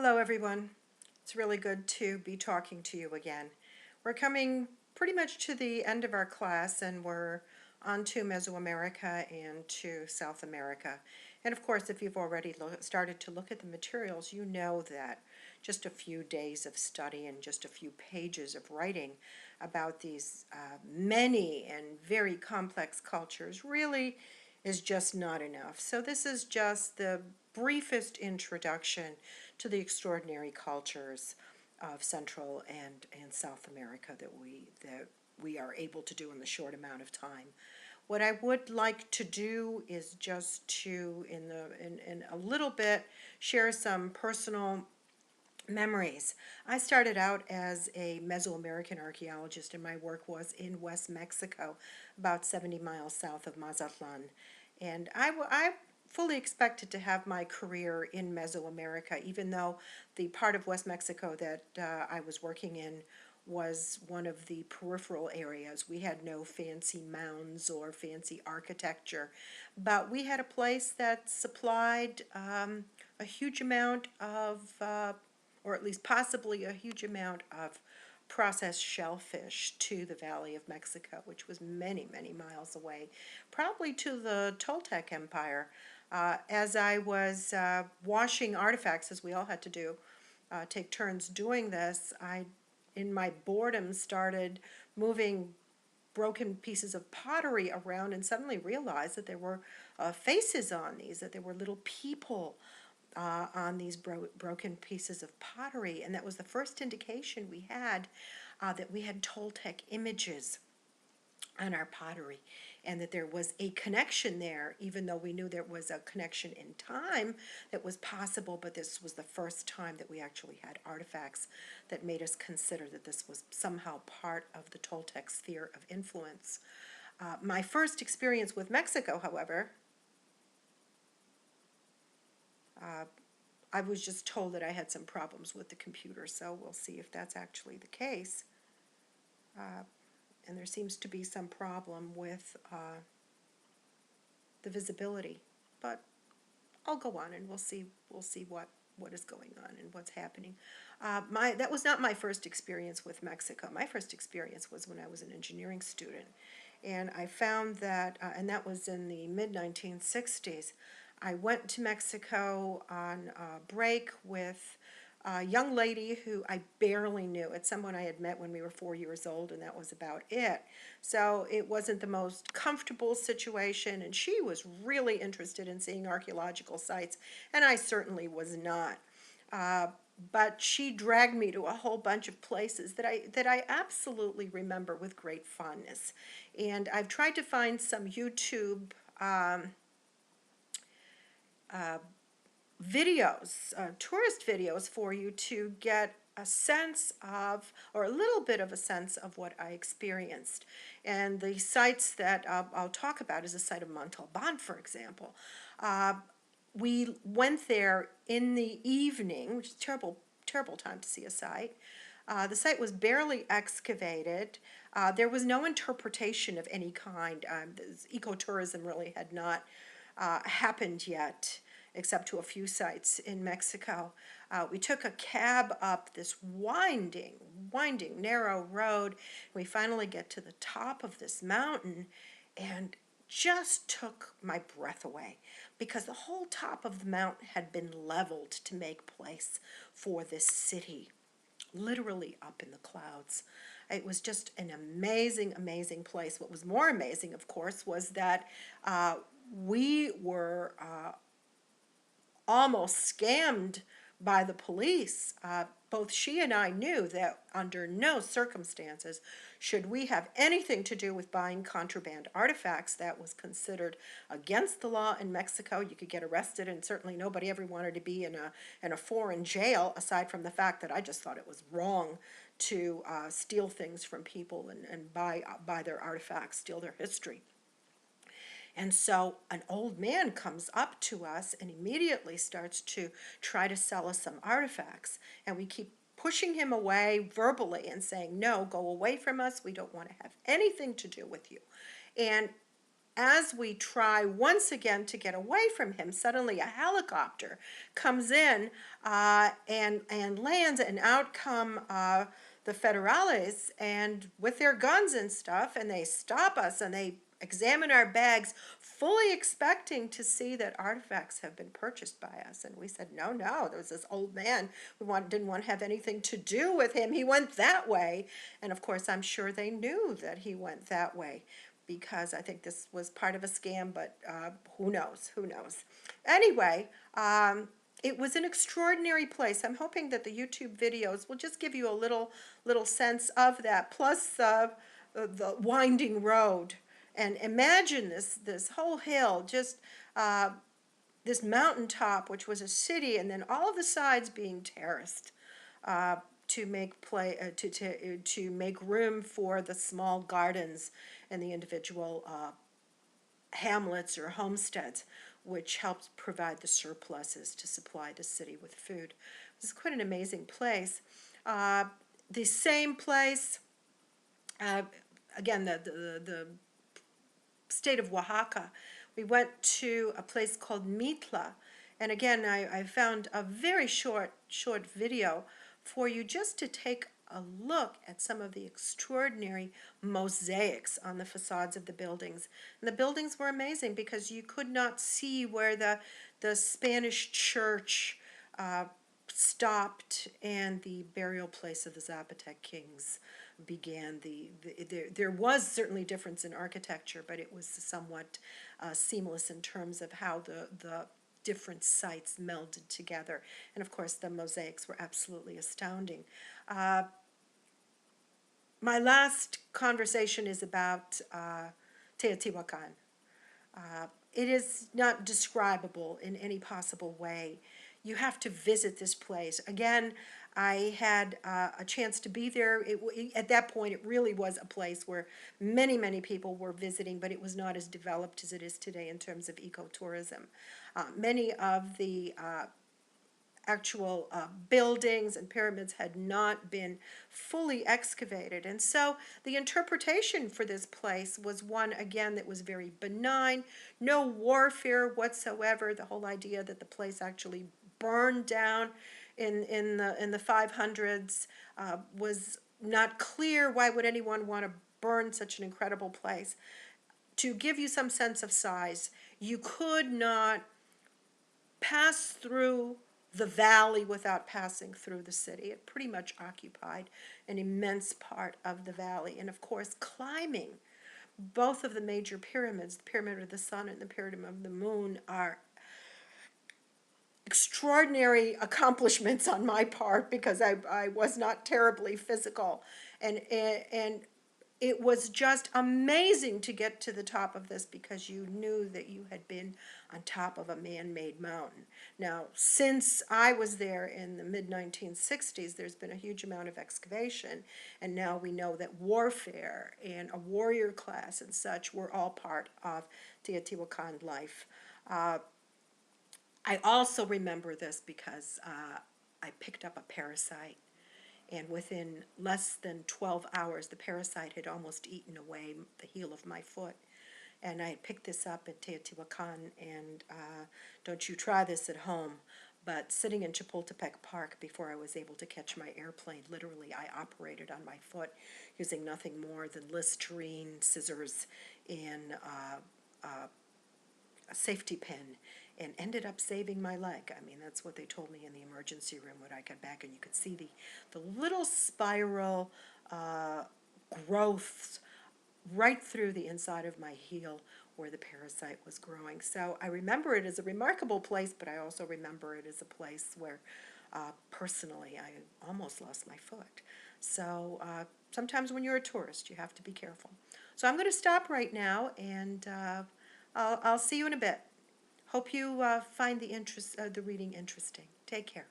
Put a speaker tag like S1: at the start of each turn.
S1: Hello everyone. It's really good to be talking to you again. We're coming pretty much to the end of our class and we're on to Mesoamerica and to South America. And of course, if you've already started to look at the materials, you know that just a few days of study and just a few pages of writing about these many and very complex cultures really is just not enough. So this is just the briefest introduction to the extraordinary cultures of Central and South America that we are able to do in the short amount of time. What I would like to do is just to, in a little bit, share some personal memories. I started out as a Mesoamerican archaeologist, and my work was in West Mexico, about 70 miles south of Mazatlan. And I fully expected to have my career in Mesoamerica, even though the part of West Mexico that I was working in was one of the peripheral areas. We had no fancy mounds or fancy architecture, but we had a place that supplied a huge amount of or at least possibly a huge amount of processed shellfish to the Valley of Mexico, which was many, many miles away, probably to the Toltec Empire. As I was washing artifacts, as we all had to do, take turns doing this, I, in my boredom, started moving broken pieces of pottery around and suddenly realized that there were faces on these, that there were little people on these broken pieces of pottery, and that was the first indication we had that we had Toltec images on our pottery, and that there was a connection there, even though we knew there was a connection in time that was possible, but this was the first time that we actually had artifacts that made us consider that this was somehow part of the Toltec sphere of influence. My first experience with Mexico, however, I was just told that I had some problems with the computer, so we'll see if that's actually the case. And there seems to be some problem with the visibility, but I'll go on and we'll see what is going on and what's happening. That was not my first experience with Mexico. My first experience was when I was an engineering student, and I found that, and that was in the mid-1960s. I went to Mexico on a break with a young lady who I barely knew. It's someone I had met when we were 4 years old, and that was about it. So it wasn't the most comfortable situation, and she was really interested in seeing archaeological sites, and I certainly was not. But she dragged me to a whole bunch of places that I absolutely remember with great fondness. And I've tried to find some YouTube videos, tourist videos for you to get a sense of, or a little bit of a sense of what I experienced. And the sites that I'll talk about is the site of Montalban, for example. We went there in the evening, which is a terrible, terrible time to see a site. The site was barely excavated. There was no interpretation of any kind. Ecotourism really had not happened yet, except to a few sites in Mexico. We took a cab up this winding, narrow road. We finally get to the top of this mountain and just took my breath away because the whole top of the mountain had been leveled to make place for this city, literally up in the clouds. It was just an amazing, amazing place. What was more amazing, of course, was that we were almost scammed by the police. Both she and I knew that under no circumstances should we have anything to do with buying contraband artifacts. That was considered against the law in Mexico. You could get arrested, and certainly nobody ever wanted to be in a foreign jail, aside from the fact that I just thought it was wrong to steal things from people and buy their artifacts, steal their history. And so an old man comes up to us and immediately starts to try to sell us some artifacts. And we keep pushing him away verbally and saying, no, go away from us. We don't want to have anything to do with you. And as we try once again to get away from him, suddenly a helicopter comes in and lands, and out come the federales and with their guns and stuff, and they stop us and they examine our bags, fully expecting to see that artifacts have been purchased by us. And we said, no, no, there was this old man. Didn't want to have anything to do with him. He went that way. And of course, I'm sure they knew that he went that way, because I think this was part of a scam, but who knows, who knows. Anyway, it was an extraordinary place. I'm hoping that the YouTube videos will just give you a little sense of that, plus the winding road. And imagine this whole hill, just this mountaintop, which was a city, and then all of the sides being terraced to make room for the small gardens and the individual hamlets or homesteads, which helped provide the surpluses to supply the city with food. It was quite an amazing place. The same place, again, the state of Oaxaca, we went to a place called Mitla, and again I found a very short video for you just to take a look at some of the extraordinary mosaics on the facades of the buildings. And the buildings were amazing because you could not see where the Spanish church stopped and the burial place of the Zapotec kings began. There was certainly difference in architecture, but it was somewhat seamless in terms of how the different sites melded together. And of course, the mosaics were absolutely astounding. My last conversation is about Teotihuacan. It is not describable in any possible way. You have to visit this place. Again, I had a chance to be there. At that point, it really was a place where many, many people were visiting, but it was not as developed as it is today in terms of ecotourism. Many of the actual buildings and pyramids had not been fully excavated. And so the interpretation for this place was one, again, that was very benign, no warfare whatsoever. The whole idea that the place actually burned down in the 500s was not clear. Why would anyone want to burn such an incredible place? To give you some sense of size, you could not pass through the valley without passing through the city. It pretty much occupied an immense part of the valley. And of course, climbing both of the major pyramids, the Pyramid of the Sun and the Pyramid of the Moon, are extraordinary accomplishments on my part because I was not terribly physical. And it was just amazing to get to the top of this because you knew that you had been on top of a man-made mountain. Now, since I was there in the mid-1960s, there's been a huge amount of excavation, and now we know that warfare and a warrior class and such were all part of Teotihuacan life. I also remember this because I picked up a parasite, and within less than 12 hours, the parasite had almost eaten away the heel of my foot. And I had picked this up at Teotihuacan, and don't you try this at home, but sitting in Chapultepec Park before I was able to catch my airplane, literally I operated on my foot using nothing more than Listerine, scissors, and a safety pin, and ended up saving my leg. I mean, that's what they told me in the emergency room when I got back, and you could see the little spiral growths right through the inside of my heel where the parasite was growing. So I remember it as a remarkable place, but I also remember it as a place where personally I almost lost my foot. So sometimes when you're a tourist, you have to be careful. So I'm going to stop right now, and I'll see you in a bit. Hope you find the reading interesting. Take care.